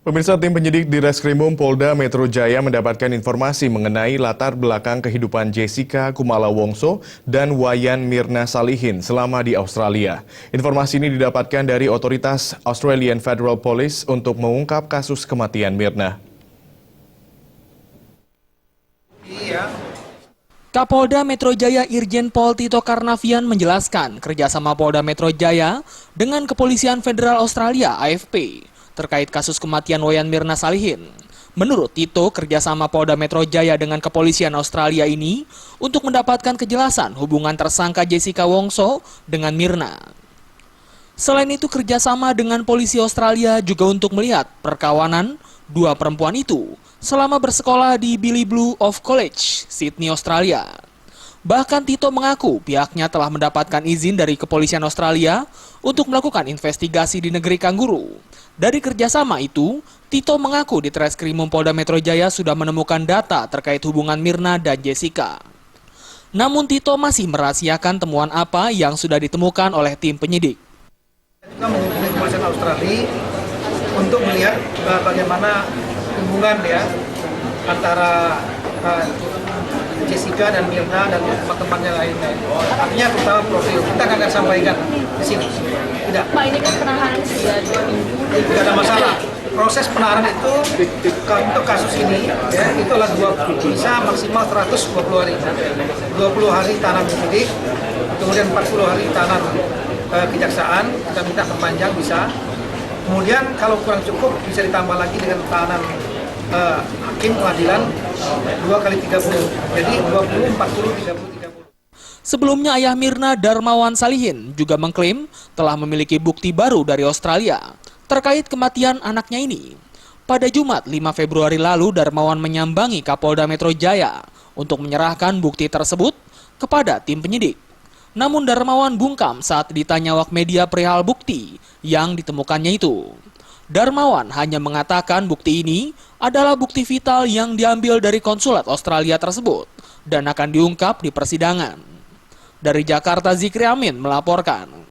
Pemirsa, tim penyidik di Reskrimum Polda Metro Jaya mendapatkan informasi mengenai latar belakang kehidupan Jessica Kumala Wongso dan Wayan Mirna Salihin selama di Australia. Informasi ini didapatkan dari otoritas Australian Federal Police untuk mengungkap kasus kematian Mirna. Kapolda Metro Jaya Irjen Pol Tito Karnavian menjelaskan kerjasama Polda Metro Jaya dengan Kepolisian Federal Australia AFP terkait kasus kematian Wayan Mirna Salihin. Menurut Tito, kerjasama Polda Metro Jaya dengan Kepolisian Australia ini untuk mendapatkan kejelasan hubungan tersangka Jessica Wongso dengan Mirna. Selain itu, kerjasama dengan polisi Australia juga untuk melihat perkawanan dua perempuan itu selama bersekolah di Billy Blue of College, Sydney, Australia. Bahkan Tito mengaku pihaknya telah mendapatkan izin dari Kepolisian Australia untuk melakukan investigasi di negeri kanguru. Dari kerjasama itu, Tito mengaku di Reskrimum Polda Metro Jaya sudah menemukan data terkait hubungan Mirna dan Jessica. Namun Tito masih merahasiakan temuan apa yang sudah ditemukan oleh tim penyidik. Kita menghubungi Kepolisian Australia untuk melihat bagaimana hubungan ya antara Jessica dan Mirna dan teman-temannya lainnya. Artinya terutama profil kita akan sampaikan di sini. Tidak. Pak, ini kan penahanan sudah 2 minggu. Tidak ada masalah. Proses penahanan itu untuk kasus ini ya, itu adalah bisa maksimal 120 hari. 20 hari tahanan penyidik, kemudian 40 hari tahanan kejaksaan. Kita minta perpanjang bisa. Kemudian kalau kurang cukup bisa ditambah lagi dengan tahanan hakim pengadilan 2 kali 30. Jadi 20, 40, 30, 30. Sebelumnya ayah Mirna, Darmawan Salihin, juga mengklaim telah memiliki bukti baru dari Australia terkait kematian anaknya ini. Pada Jumat 5 Februari lalu, Darmawan menyambangi Kapolda Metro Jaya untuk menyerahkan bukti tersebut kepada tim penyidik. Namun Darmawan bungkam saat ditanya awak media perihal bukti yang ditemukannya itu. Darmawan hanya mengatakan bukti ini adalah bukti vital yang diambil dari konsulat Australia tersebut dan akan diungkap di persidangan. Dari Jakarta, Zikri Amin melaporkan.